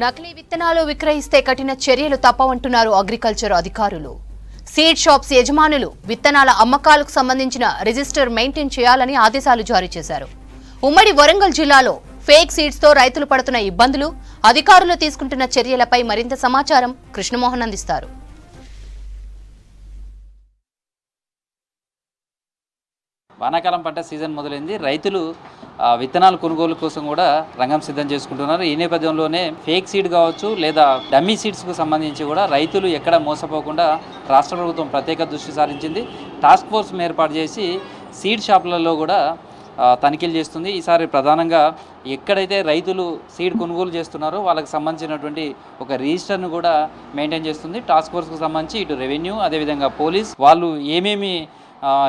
నకిలీ విత్తనాలు విక్రయిస్తే కఠిన చర్యలు తప్పవంటున్నారు అగ్రికల్చర్ అధికారులు. సీడ్ షాప్స్ యజమానులు విత్తనాల అమ్మకాలకు సంబంధించిన రిజిస్టర్ మెయింటైన్ చేయాలని ఆదేశాలు జారీ చేశారు. ఉమ్మడి వరంగల్ జిల్లాలో ఫేక్ సీడ్స్ తో రైతులు పడుతున్న ఇబ్బందులు, అధికారులు తీసుకుంటున్న చర్యలపై మరింత సమాచారం కృష్ణమోహన్ అందిస్తారు. వానాకాలం పంట సీజన్ మొదలైంది. రైతులు విత్తనాల కొనుగోలు కోసం కూడా రంగం సిద్ధం చేసుకుంటున్నారు. ఈ నేపథ్యంలోనే ఫేక్ సీడ్ కావచ్చు లేదా డమ్మీ సీడ్స్కు సంబంధించి కూడా రైతులు ఎక్కడ మోసపోకుండా రాష్ట్ర ప్రభుత్వం ప్రత్యేక దృష్టి సారించింది. టాస్క్ ఫోర్స్ ఏర్పాటు చేసి సీడ్ షాపులలో కూడా తనిఖీలు చేస్తుంది. ఈసారి ప్రధానంగా ఎక్కడైతే రైతులు సీడ్ కొనుగోలు చేస్తున్నారో వాళ్ళకి సంబంధించినటువంటి ఒక రిజిస్టర్ను కూడా మెయింటైన్ చేస్తుంది. టాస్క్ ఫోర్స్కు సంబంధించి ఇటు రెవెన్యూ, అదేవిధంగా పోలీస్ వాళ్ళు ఏమేమి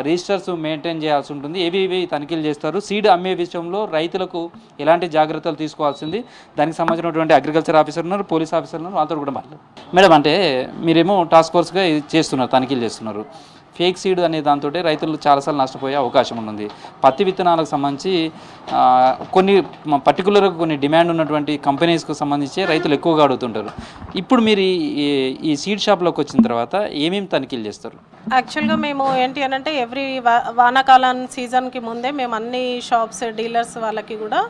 రిజిస్టర్స్ మెయింటైన్ చేయాల్సి ఉంటుంది, ఏవి తనిఖీలు చేస్తారు, సీడ్ అమ్మే విషయంలో రైతులకు ఎలాంటి జాగ్రత్తలు తీసుకోవాల్సింది, దానికి సంబంధించినటువంటి అగ్రికల్చర్ ఆఫీసర్ ఉన్నారు, పోలీస్ ఆఫీసర్ ఉన్నారు, వాళ్ళతో కూడా మాట్లాడు. మేడం, అంటే మీరేమో టాస్క్ ఫోర్స్గా చేస్తున్నారు, తనిఖీలు చేస్తున్నారు. ఫేక్ సీడ్ అనే దాంతో రైతులు చాలాసార్లు నష్టపోయే అవకాశం ఉంది. పత్తి విత్తనాలకు సంబంధించి కొన్ని పర్టికులర్గా కొన్ని డిమాండ్ ఉన్నటువంటి కంపెనీస్కి సంబంధించి రైతులు ఎక్కువగా అడుగుతుంటారు. ఇప్పుడు మీరు ఈ సీడ్ షాప్లోకి వచ్చిన తర్వాత ఏమేమి తనిఖీలు చేస్తారు? యాక్చువల్గా మేము ఏంటి అని అంటే ఎవ్రీ వానాకాలం సీజన్కి ముందే మేము అన్ని షాప్స్ డీలర్స్ వాళ్ళకి కూడా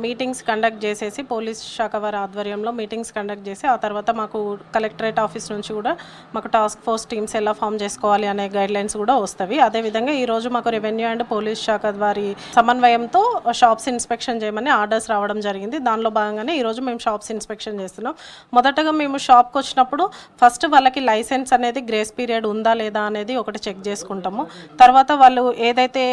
మీటింగ్స్ కండక్ట్ చేసేసి పోలీస్ శాఖ వారి ఆధ్వర్యంలో మీటింగ్స్ కండక్ట్ చేసి ఆ తర్వాత మాకు కలెక్టరేట్ ఆఫీస్ నుంచి కూడా మాకు టాస్క్ ఫోర్స్ టీమ్స్ ఎలా ఫామ్ చేసుకోవాలి అనే గైడ్లైన్స్ కూడా వస్తాయి. అదేవిధంగా ఈరోజు మాకు రెవెన్యూ అండ్ పోలీస్ శాఖ వారి సమన్వయంతో షాప్స్ ఇన్స్పెక్షన్ చేయమని ఆర్డర్స్ రావడం జరిగింది. దానిలో భాగంగానే ఈరోజు మేము షాప్స్ ఇన్స్పెక్షన్ చేస్తున్నాం. మొదటగా మేము షాప్కి వచ్చినప్పుడు ఫస్ట్ వాళ్ళకి లైసెన్స్ అనేది గ్రేస్ పీరియడ్ ఉందా లేదా అనేది ఒకటి చెక్ చేసుకుంటాము. తర్వాత వాళ్ళు ఏదైతే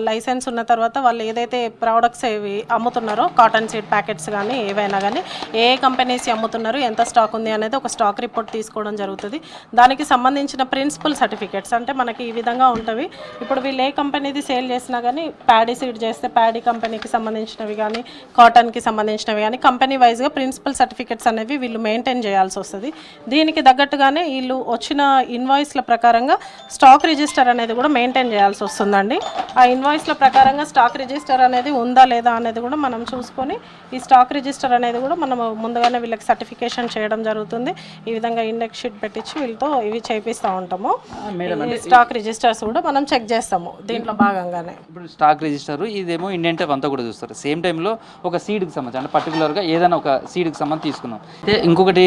లైసెన్స్ ఉన్న తర్వాత వాళ్ళు ఏదైతే ప్రోడక్ట్స్ ఏవి అమ్ముతున్నారో కాటన్ సీడ్ ప్యాకెట్స్ కానీ ఏవైనా కానీ ఏ కంపెనీస్ అమ్ముతున్నారు, ఎంత స్టాక్ ఉంది అనేది ఒక స్టాక్ రిపోర్ట్ తీసుకోవడం జరుగుతుంది. దానికి సంబంధించిన ప్రిన్సిపల్ సర్టిఫికేట్స్ అంటే మనకి ఈ విధంగా ఉంటుంది. ఇప్పుడు వీళ్ళు ఏ కంపెనీది సేల్ చేసినా కానీ ప్యాడీ సీడ్ చేస్తే ప్యాడీ కంపెనీకి సంబంధించినవి కానీ కాటన్కి సంబంధించినవి కానీ కంపెనీ వైజ్గా ప్రిన్సిపల్ సర్టిఫికేట్స్ అనేవి వీళ్ళు మెయింటైన్ చేయాల్సి వస్తుంది. దీనికి తగ్గట్టుగానే వీళ్ళు వచ్చిన ఇన్వాయిస్ల ప్రకారంగా స్టాక్ రిజిస్టర్ అనేది కూడా మెయింటైన్ చేయాల్సి వస్తుందండి. ఆ ఇన్వాయిస్ల ప్రకారంగా స్టాక్ రిజిస్టర్ అనేది ఉందా లేదా అనేది కూడా మనం చూసుకొని ఈ స్టాక్ రిజిస్టర్ అనేది కూడా మనం ముందుగానే వీళ్ళకి సర్టిఫికేషన్ చేయడం జరుగుతుంది. ఈ విధంగా ఇండెక్స్ షీట్ పెట్టించి వీళ్ళతో ఇవి చేపిస్తూ ఉంటాము. స్టాక్ రిజిస్టర్స్ కూడా మనం చెక్ చేస్తాము దీంట్లో భాగంగానే. ఇప్పుడు స్టాక్ రిజిస్టర్ ఇదేమో ఇండియన్ టైప్ అంతా కూడా చూస్తారు. సేమ్ టైంలో ఒక సీడ్కి సంబంధించి అంటే పర్టికులర్గా ఏదైనా ఒక సీడ్కి సంబంధించి తీసుకున్నాం. అయితే ఇంకొకటి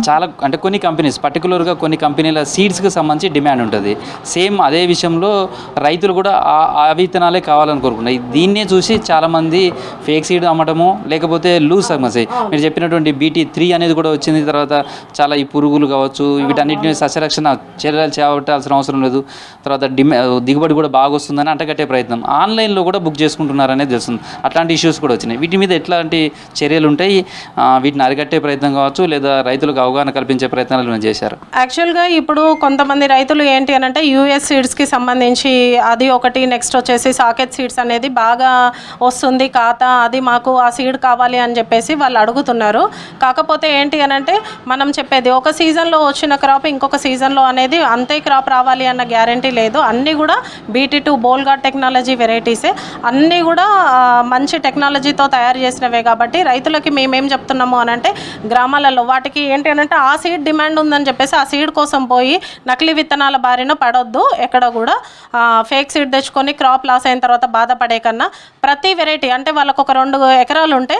చాలా అంటే కొన్ని కంపెనీస్ పర్టికులర్గా కొన్ని కంపెనీల సీడ్స్కి సంబంధించి డిమాండ్ ఉంటుంది. సేమ్ అదే విషయంలో రైతులు కూడా ఆ విత్తనాలే కావాలని కోరుకుంటారు. దీన్నే చూసి చాలామంది ఫేక్ సీడ్ అమ్మటము లేకపోతే లూజ్ సమస్య మీరు చెప్పినటువంటి BT3 అనేది కూడా వచ్చింది. తర్వాత చాలా ఈ పురుగులు కావచ్చు వీటన్నిటిని సస్యరక్షణ చర్యలు చేపట్టాల్సిన అవసరం లేదు. తర్వాత దిగుబడి కూడా బాగా వస్తుందని అంటగట్టే ప్రయత్నం ఆన్లైన్లో కూడా బుక్ చేసుకుంటున్నారనేది తెలుస్తుంది. అట్లాంటి ఇష్యూస్ కూడా వచ్చినాయి. వీటి మీద ఎట్లాంటి చర్యలు ఉంటాయి? వీటిని అరికట్టే ప్రయత్నం కావచ్చు లేదా రైతులకు అవగాహన కల్పించే ప్రయత్నాలు చేశారు? యాక్చువల్గా ఇప్పుడు కొంతమంది రైతులు ఏంటి అని అంటే US సీడ్స్కి సంబంధించి అది ఒకటి, నెక్స్ట్ వచ్చేసి సాకెట్ సీడ్స్ అనేది బాగా వస్తుంది ఖాతా, అది మాకు ఆ సీడ్ కావాలి అని చెప్పేసి వాళ్ళు అడుగుతున్నారు. కాకపోతే ఏంటి అని అంటే మనం చెప్పేది ఒక సీజన్లో వచ్చిన క్రాప్ ఇంకొక సీజన్లో అనేది అంతే క్రాప్ రావాలి అన్న గ్యారంటీ లేదు. అన్నీ కూడా BT2 బోల్గార్డ్ టెక్నాలజీ వెరైటీసే, అన్నీ కూడా మంచి టెక్నాలజీతో తయారు చేసినవే. కాబట్టి రైతులకి మేమేం చెప్తున్నాము అని అంటే గ్రామాలలో వాటికి ఏంటి అని అంటే ఆ సీడ్ డిమాండ్ ఉందని చెప్పేసి ఆ సీడ్ కోసం పోయి నకిలీ విత్తనాల బారిన పడొద్దు. ఎక్కడ కూడా ఫేక్ సీడ్ తెచ్చుకొని క్రాప్ లాస్ అయిన తర్వాత బాధపడే కన్నా ప్రతి వెరైటీ అంటే వాళ్ళకు ఒక 2 ఎకరాలు ఉంటే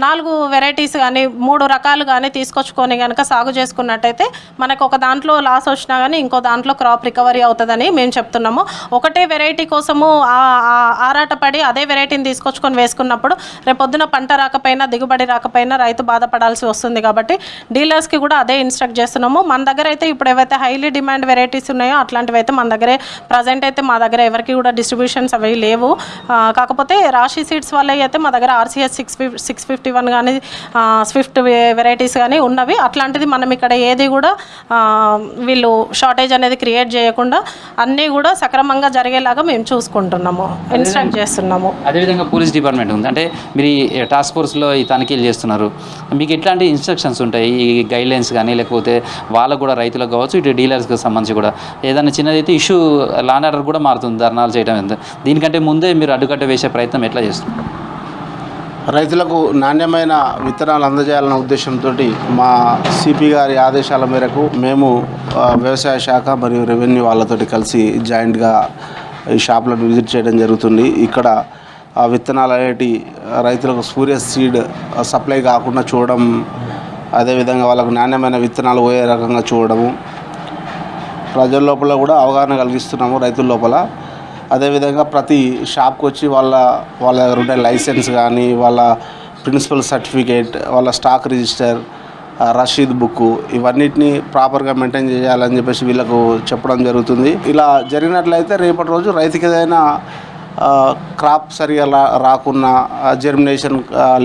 4 వెరైటీస్ కానీ 3 రకాలు కానీ తీసుకొచ్చుకొని కనుక సాగు చేసుకున్నట్టయితే మనకు ఒక దాంట్లో లాస్ వచ్చినా కానీ ఇంకో దాంట్లో క్రాప్ రికవరీ అవుతుందని మేము చెప్తున్నాము. ఒకటే వెరైటీ కోసము ఆరాటపడి అదే వెరైటీని తీసుకొచ్చుకొని వేసుకున్నప్పుడు రేపొద్దున పంట రాకపోయినా దిగుబడి రాకపోయినా రైతు బాధపడాల్సి వస్తుంది. కాబట్టి డీలర్స్కి కూడా అదే ఇన్స్ట్రక్ట్ చేస్తున్నాము. మన దగ్గర అయితే ఇప్పుడు ఏవైతే హైలీ డిమాండ్ వెరైటీస్ ఉన్నాయో అట్లాంటివి అయితే మన దగ్గరే ప్రజెంట్ అయితే మా దగ్గర ఎవరికి కూడా డిస్ట్రిబ్యూషన్స్ అవి లేవు. కాకపోతే రాశి సీడ్స్ వల్ల అయితే మా దగ్గర RCS 651 కానీ స్విఫ్ట్ వెరైటీస్ కానీ ఉన్నవి. అట్లాంటిది మనం ఇక్కడ ఏది కూడా వీళ్ళు షార్టేజ్ అనేది క్రియేట్ చేయకుండా అన్నీ కూడా సక్రమంగా జరిగేలాగా మేము చూసుకుంటున్నాము, ఇన్స్ట్రక్ట్ చేస్తున్నాము. అదేవిధంగా పోలీస్ డిపార్ట్మెంట్ ఉంది, అంటే మీరు టాస్క్ ఫోర్స్లో ఈ తనిఖీలు చేస్తున్నారు. మీకు ఎట్లాంటి ఇన్స్ట్రక్షన్స్ ఉంటాయి ఈ గైడ్లైన్స్ కానీ లేకపోతే వాళ్ళకు కూడా రైతులకు కావచ్చు ఇటు డీలర్స్కి సంబంధించి కూడా ఏదైనా చిన్నదైతే ఇష్యూ లా అండ్ ఆర్డర్ కూడా మారుతుంది ధర్నాలు చేయడం. దీనికంటే ముందే మీరు అడ్డుకట్ట వేసే ప్రయత్నం ఎట్లా చేస్తున్నారు? రైతులకు నాణ్యమైన విత్తనాలు అందజేయాలన్న ఉద్దేశంతో మా సిపి గారి ఆదేశాల మేరకు మేము వ్యవసాయ శాఖ మరియు రెవెన్యూ వాళ్ళతోటి కలిసి జాయింట్గా ఈ షాప్లను విజిట్ చేయడం జరుగుతుంది. ఇక్కడ ఆ విత్తనాలు అనేటి రైతులకు సూర్య సీడ్ సప్లై కాకుండా చూడడం, అదేవిధంగా వాళ్ళకు నాణ్యమైన విత్తనాలు పోయే రకంగా చూడడము, ప్రజల లోపల కూడా అవగాహన కలిగిస్తున్నాము రైతుల లోపల. అదేవిధంగా ప్రతి షాప్కి వచ్చి వాళ్ళ దగ్గర ఉండే లైసెన్స్ కానీ, వాళ్ళ ప్రిన్సిపల్ సర్టిఫికేట్, వాళ్ళ స్టాక్ రిజిస్టర్, రషీద్ బుక్ ఇవన్నిటిని ప్రాపర్గా మెయింటైన్ చేయాలని చెప్పేసి వీళ్ళకు చెప్పడం జరుగుతుంది. ఇలా జరిగినట్లయితే రేపటి రోజు రైతుకి ఏదైనా క్రాప్ సరిగా రాకున్నా, జర్మినేషన్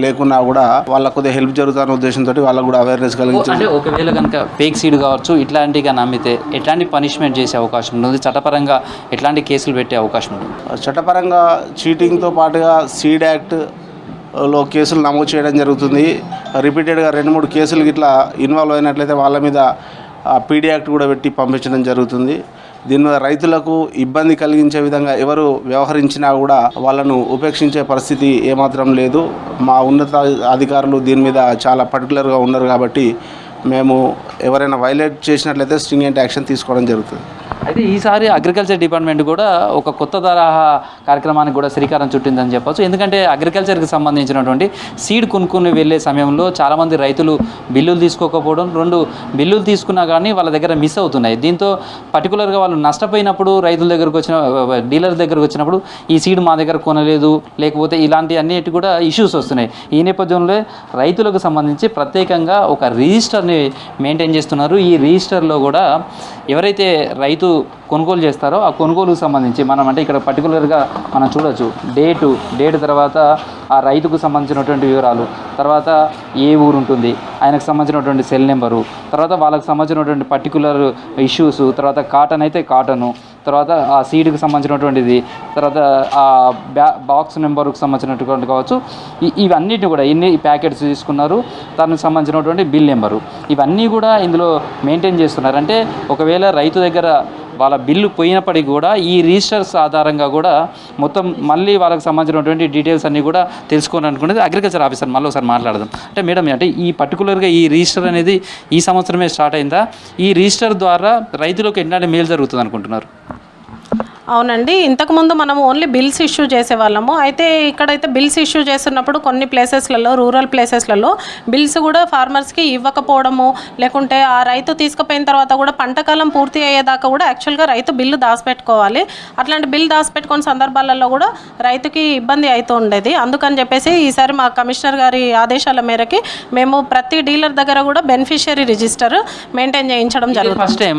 లేకున్నా కూడా వాళ్ళకు కొద్దిగా హెల్ప్ జరుగుతున్న ఉద్దేశంతో వాళ్ళకు కూడా అవేర్నెస్ కలిగించారు. ఒకవేళ కనుక ఫేక్ సీడ్ కావచ్చు ఇట్లాంటిగా నమ్మితే ఎట్లాంటి పనిష్మెంట్ చేసే అవకాశం ఉంటుంది? చట్టపరంగా ఎట్లాంటి కేసులు పెట్టే అవకాశం ఉంటుంది? చట్టపరంగా చీటింగ్తో పాటుగా సీడ్ యాక్ట్లో కేసులు నమోదు చేయడం జరుగుతుంది. రిపీటెడ్గా 2-3 కేసులు ఇట్లా ఇన్వాల్వ్ అయినట్లయితే వాళ్ళ మీద పీడీ యాక్ట్ కూడా పెట్టి పంపించడం జరుగుతుంది. దీనివల్ల రైతులకు ఇబ్బంది కలిగించే విధంగా ఎవరు వ్యవహరించినా కూడా వాళ్ళను ఉపేక్షించే పరిస్థితి ఏమాత్రం లేదు. మా ఉన్నత అధికారులు దీని మీద చాలా పర్టికులర్గా ఉన్నారు కాబట్టి మేము ఎవరైనా వైలేట్ చేసినట్లయితే స్ట్రింజెంట్ యాక్షన్ తీసుకోవడం జరుగుతుంది. అయితే ఈసారి అగ్రికల్చర్ డిపార్ట్మెంట్ కూడా ఒక కొత్త తరహా కార్యక్రమానికి కూడా శ్రీకారం చుట్టిందని చెప్పొచ్చు. ఎందుకంటే అగ్రికల్చర్కి సంబంధించినటువంటి సీడ్ కొనుక్కుని వెళ్ళే సమయంలో చాలామంది రైతులు బిల్లులు తీసుకోకపోవడం, 2 బిల్లులు తీసుకున్నా కానీ వాళ్ళ దగ్గర మిస్ అవుతున్నాయి. దీంతో పర్టికులర్గా వాళ్ళు నష్టపోయినప్పుడు రైతుల దగ్గరకు వచ్చిన డీలర్ దగ్గరకు వచ్చినప్పుడు ఈ సీడ్ మా దగ్గర కొనలేదు, లేకపోతే ఇలాంటి అన్నిటి కూడా ఇష్యూస్ వస్తున్నాయి. ఈ నేపథ్యంలో రైతులకు సంబంధించి ప్రత్యేకంగా ఒక రిజిస్టర్ని మెయింటైన్ చేస్తున్నారు. ఈ రిజిస్టర్లో కూడా ఎవరైతే రైతు కొనుగోలు చేస్తారో ఆ కొనుగోలుకు సంబంధించి మనం అంటే ఇక్కడ పర్టికులర్గా మనం చూడొచ్చు డేట్ తర్వాత ఆ రైతుకు సంబంధించినటువంటి వివరాలు, తర్వాత ఏ ఊరు ఉంటుంది, ఆయనకు సంబంధించినటువంటి సెల్ నెంబరు, తర్వాత వాళ్ళకి సంబంధించినటువంటి పర్టికులర్ ఇష్యూస్, తర్వాత కాటన్ అయితే కాటను, తర్వాత ఆ సీడ్కి సంబంధించినటువంటిది, తర్వాత ఆ బాక్స్ నెంబర్కి సంబంధించినటువంటి కావచ్చు, ఇవన్నిటిని కూడా ఎన్ని ప్యాకెట్స్ తీసుకున్నారు, దానికి సంబంధించినటువంటి బిల్ నెంబరు, ఇవన్నీ కూడా ఇందులో మెయింటైన్ చేస్తున్నారు. అంటే ఒకవేళ రైతు దగ్గర వాళ్ళ బిల్లు పోయినప్పటికీ కూడా ఈ రిజిస్టర్స్ ఆధారంగా కూడా మొత్తం మళ్ళీ వాళ్ళకి సంబంధించినటువంటి డీటెయిల్స్ అన్నీ కూడా తెలుసుకోవాలని అనుకునేది అగ్రికల్చర్ ఆఫీసర్. మళ్ళీ ఒకసారి మాట్లాడదాం. అంటే మేడం, అంటే ఈ పర్టికులర్గా ఈ రిజిస్టర్ అనేది ఈ సంవత్సరమే స్టార్ట్ అయిందా? ఈ రిజిస్టర్ ద్వారా రైతులకు ఎట్లాంటి మేలు జరుగుతుంది అనుకుంటున్నారు? అవునండి, ఇంతకుముందు మనం ఓన్లీ బిల్స్ ఇష్యూ చేసేవాళ్ళము. అయితే ఇక్కడైతే బిల్స్ ఇష్యూ చేస్తున్నప్పుడు కొన్ని ప్లేసెస్లలో, రూరల్ ప్లేసెస్లలో బిల్స్ కూడా ఫార్మర్స్కి ఇవ్వకపోవడము, లేకుంటే ఆ రైతు తీసుకుపోయిన తర్వాత కూడా పంటకాలం పూర్తి అయ్యేదాకా కూడా యాక్చువల్గా రైతు బిల్లు దాచిపెట్టుకోవాలి. అట్లాంటి బిల్ దాచిపెట్టుకున్న సందర్భాలలో కూడా రైతుకి ఇబ్బంది అవుతూ ఉండేది. అందుకని చెప్పేసి ఈసారి మా కమిషనర్ గారి ఆదేశాల మేరకి మేము ప్రతి డీలర్ దగ్గర కూడా బెనిఫిషియరీ రిజిస్టర్ మెయింటైన్ చేయించడం జరుగుతుంది.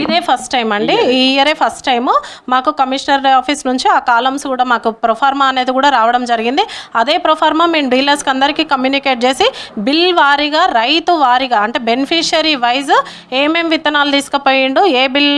ఇదే ఫస్ట్ టైం అండి, ఈ ఇయరే ఫస్ట్ టైము. మాకు కమిషనర్ ఆఫీస్ నుంచి ఆ కాలమ్స్ కూడా మాకు ప్రొఫార్మా అనేది కూడా రావడం జరిగింది. అదే ప్రొఫార్మా మేము డీలర్స్కి అందరికీ కమ్యూనికేట్ చేసి బిల్ వారీగా, రైతు వారీగా, అంటే బెనిఫిషియరీ వైజ్ ఏమేమి విత్తనాలు తీసుకుపోయిండు, ఏ బిల్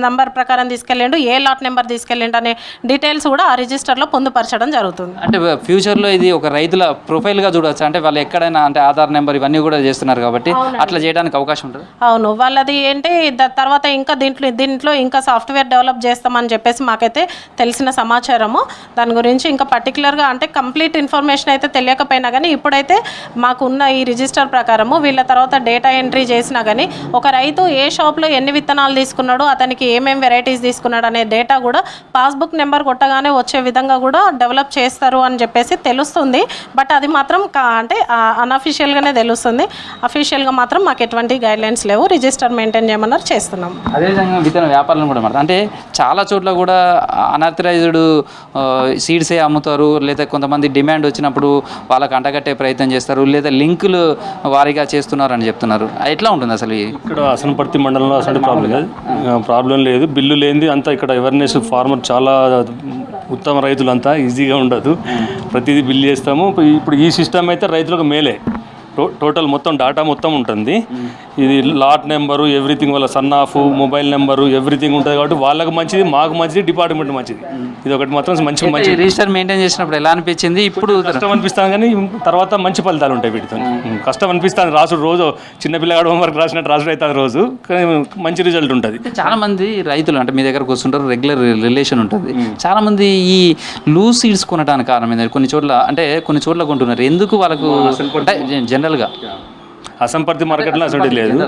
నంబర్ ప్రకారం తీసుకెళ్ళిండు, ఏ లాట్ నెంబర్ తీసుకెళ్ళిండు అనే డీటెయిల్స్ కూడా ఆ రిజిస్టర్లో పొందుపరచడం జరుగుతుంది. అంటే ఫ్యూచర్లో ఇది ఒక రైతుల ప్రొఫైల్గా చూడవచ్చు. అంటే వాళ్ళు ఎక్కడైనా అంటే ఆధార్ నెంబర్ ఇవన్నీ కూడా చేస్తున్నారు కాబట్టి అట్లా చేయడానికి అవకాశం ఉంటుంది. అవును, వాళ్ళది ఏంటి తర్వాత ఇంకా దీంట్లో ఇంకా సాఫ్ట్వేర్ డెవలప్ చేస్తామని చెప్పేసి మాకైతే తెలిసిన సమాచారము. దాని గురించి ఇంకా పర్టికులర్గా అంటే కంప్లీట్ ఇన్ఫర్మేషన్ అయితే తెలియకపోయినా కానీ ఇప్పుడైతే మాకున్న ఈ రిజిస్టర్ ప్రకారము వీళ్ళ తర్వాత డేటా ఎంట్రీ చేసినా కానీ ఒక రైతు ఏ షాప్లో ఎన్ని విత్తనాలు తీసుకున్నాడు, అతనికి ఏమేమి వెరైటీస్ తీసుకున్నాడు అనే డేటా కూడా పాస్బుక్ నెంబర్ కొట్టగానే వచ్చే విధంగా కూడా డెవలప్ చేస్తారు అని చెప్పేసి తెలుస్తుంది. బట్ అది మాత్రం అంటే అన్అఫీషియల్గానే తెలుస్తుంది. అఫీషియల్గా మాత్రం మాకు ఎటువంటి గైడ్లైన్స్ లేవు. రిజిస్టర్ మెయింటైన్ చేయమన్నారు, చేస్తున్నాం. అదేవిధంగా విత్తన వ్యాపారాలను కూడా మాట అంటే చాలా చోట్ల కూడా అనాథరైజ్డ్ సీడ్సే అమ్ముతారు, లేదా కొంతమంది డిమాండ్ వచ్చినప్పుడు వాళ్ళకి అంటగట్టే ప్రయత్నం చేస్తారు, లేదా లింకులు వారీగా చేస్తున్నారు అని చెప్తున్నారు. ఎట్లా ఉంటుంది అసలు? ఇక్కడ అసనపర్తి మండలంలో అసలు ప్రాబ్లం లేదు. బిల్లు లేనిది అంతా ఇక్కడ అవేర్నెస్. ఫార్మర్ చాలా ఉత్తమ రైతులంతా ఈజీగా ఉండదు, ప్రతిదీ బిల్లు చేస్తాము. ఇప్పుడు ఈ సిస్టమ్ అయితే రైతులకు మేలే. టోటల్ మొత్తం డాటా మొత్తం ఉంటుంది. ఇది లాట్ నెంబరు ఎవ్రీథింగ్, వాళ్ళ son of mobile number everything ఉంటుంది కాబట్టి వాళ్ళకి మంచిది, మాకు మంచిది, డిపార్ట్మెంట్ మంచిది. ఇది ఒకటి మాత్రం మంచి రిజిస్టర్ మెయింటైన్ చేసినప్పుడు ఎలా అనిపించింది? ఇప్పుడు కష్టం అనిపిస్తాను కానీ తర్వాత మంచి ఫలితాలు ఉంటాయి వీటితో. కష్టం అనిపిస్తుంది రాసుడు, రోజు చిన్నపిల్లగాడు హోంవర్క్ రాసినట్టు రాసుడు అవుతుంది రోజు, కానీ మంచి రిజల్ట్ ఉంటుంది. చాలా మంది రైతులు అంటే మీ దగ్గరకు వస్తుంటారు, రెగ్యులర్ రిలేషన్ ఉంటుంది. చాలా మంది ఈ లూజ్ సీడ్స్ కొనడానికి కారణం ఏంటంటే కొన్ని చోట్ల కొంటున్నారు. ఎందుకు వాళ్ళకు అంటే జనరల్గా అసంపర్తి మార్కెట్లో అసలు లేదు.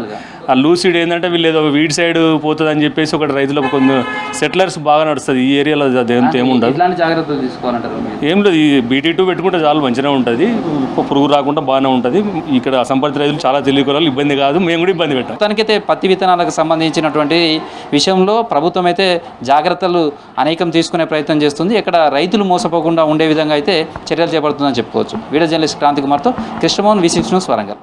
ఆ లూజ్ సీడ్ ఏంటంటే వీళ్ళు ఏదో వీడ్ సైడ్ పోతుంది అని చెప్పేసి ఒకటి రైతులకు కొన్ని సెటిలర్స్ బాగా నడుస్తుంది. ఈ ఏరియాలో అదేంత ఏముండదు. ఇలాంటి జాగ్రత్తలు తీసుకోవాలంటారు? ఏం లేదు, ఈ BT2 పెట్టుకుంటే చాలా మంచిగా ఉంటుంది, పురుగు రాకుండా బాగానే ఉంటుంది. ఇక్కడ అసంపర్తి రైతులు చాలా తెలియకోవాలి, ఇబ్బంది కాదు, మేము కూడా ఇబ్బంది పెట్టాం. మొత్తానికైతే పత్తి విత్తనాలకు సంబంధించినటువంటి విషయంలో ప్రభుత్వం అయితే జాగ్రత్తలు అనేకం తీసుకునే ప్రయత్నం చేస్తుంది. ఇక్కడ రైతులు మోసపోకుండా ఉండే విధంగా అయితే చర్యలు చేపడుతుందని చెప్పుకోవచ్చు. వీడియో జర్నలిస్ట్ క్రాంతి కుమార్తో కృష్ణమోహన్, V6 న్యూస్, వరంగల్.